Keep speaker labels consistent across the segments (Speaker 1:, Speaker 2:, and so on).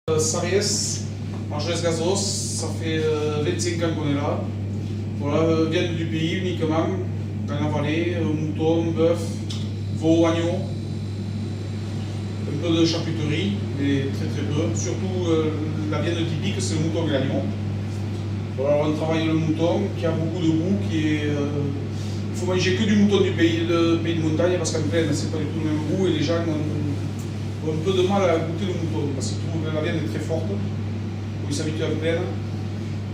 Speaker 1: Sarriès, Argelès-Gazos, ça fait 25 ans qu'on est là. Voilà, viande du pays uniquement, dans la vallée, mouton, bœuf, veau, agneau, un peu de charcuterie, mais très peu. Surtout la viande typique, c'est le mouton et l'agneau. Voilà, on travaille le mouton qui a beaucoup de goût, il faut manger que du mouton du pays de montagne parce qu'en plaine, c'est pas du tout le même goût et les gens ont un peu de mal à goûter le mouton parce qu'ils trouvent que la viande est très forte, ils s'habituent en plaine.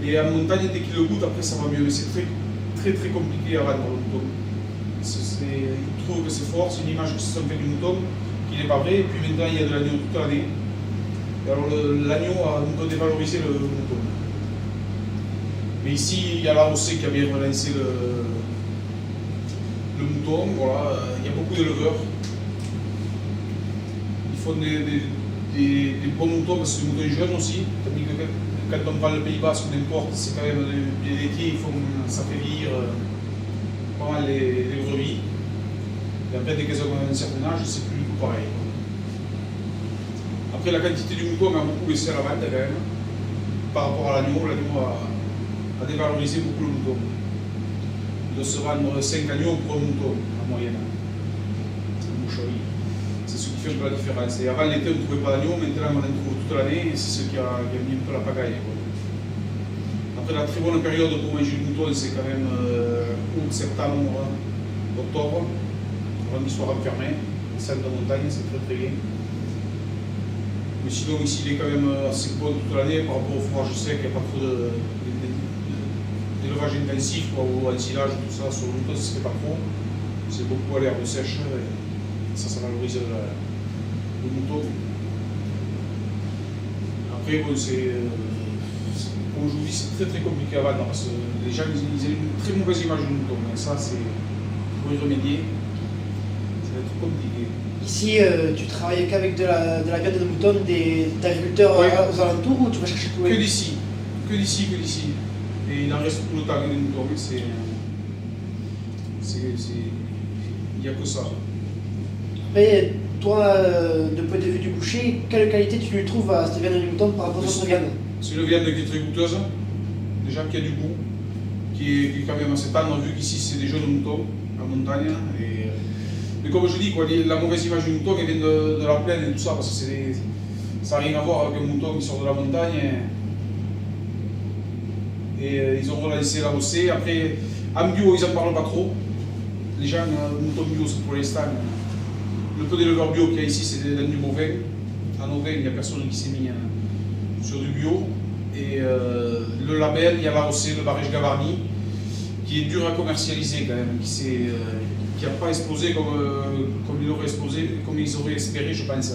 Speaker 1: Et en montagne, dès qu'ils le goûtent, après ça va mieux. Mais c'est très compliqué à vendre le mouton. Ils trouvent que c'est fort, c'est une image qui se fait du mouton qui n'est pas vrai. Et puis maintenant, il y a de l'agneau toute l'année. Et alors l'agneau a un peu dévalorisé le mouton. Mais ici, il y a l'AOC qui a bien relancé le mouton. Voilà. Il y a beaucoup d'éleveurs. Ils font des bons moutons parce que c'est des moutons jeunes aussi. Tandis que quand on prend le Pays Basque ou n'importe, c'est quand même des laitiers, ça fait vieillir pas mal les brebis. Et après, dès qu'elles ont un certain âge, c'est plus du tout pareil. Après, la quantité du mouton a beaucoup baissé à la vente quand même. Par rapport à l'agneau, l'agneau a dévalorisé beaucoup le mouton. Il doit se vendre 5 agneaux pour un mouton en moyenne. C'est une boucherie. C'est ce qui fait un peu la différence. Et avant l'été, on ne trouvait pas d'agneau, maintenant on en trouve toute l'année, et c'est ce qui a mis un peu la pagaille. Après, la très bonne période pour manger du mouton, c'est quand même août, septembre, octobre, avant qu'il soit renfermé. Le centre de montagne, c'est très bien. Mais sinon, ici, il est quand même assez bon toute l'année par rapport au fourrage sec, il n'y a pas trop d'élevage intensif ou ensilage, tout ça. Sur le mouton, ça ne se fait pas trop. C'est beaucoup à l'herbe sèche. Ça valorise le mouton. Après, bon, aujourd'hui, c'est très compliqué à vendre parce que les gens ils ont une très mauvaise image du mouton. Et ça, c'est pour y remédier, ça va être compliqué.
Speaker 2: Ici, tu travailles qu'avec de la viande de mouton d'agriculteurs aux alentours ou tu vas chercher tout?
Speaker 1: Que d'ici. Et il en reste tout le temps des moutons. Il n'y a que ça.
Speaker 2: Mais toi, de point de vue du boucher, quelle qualité tu lui trouves à cette viande de mouton par rapport aux autres viandes?
Speaker 1: C'est une viande qui est très goûteuse, déjà qui a du goût, qui est quand même assez tendre, vu qu'ici c'est des jeunes moutons en montagne. Mais comme je dis, quoi, la mauvaise image du mouton elle vient de la plaine et tout ça, parce que ça n'a rien à voir avec un mouton qui sort de la montagne. Et ils ont relancé l'AOC. Après, en bio, ils n'en parlent pas trop. Les gens, le mouton bio, c'est pour l'instant. Le peu d'éleveurs bio qu'il y a ici, c'est du bovin. En ovin, il n'y a personne qui s'est mis sur du bio. Et le label, il y a l'AOC, le barège Gavarni, qui est dur à commercialiser quand même, qui n'a pas explosé comme ils auraient espéré, je pense.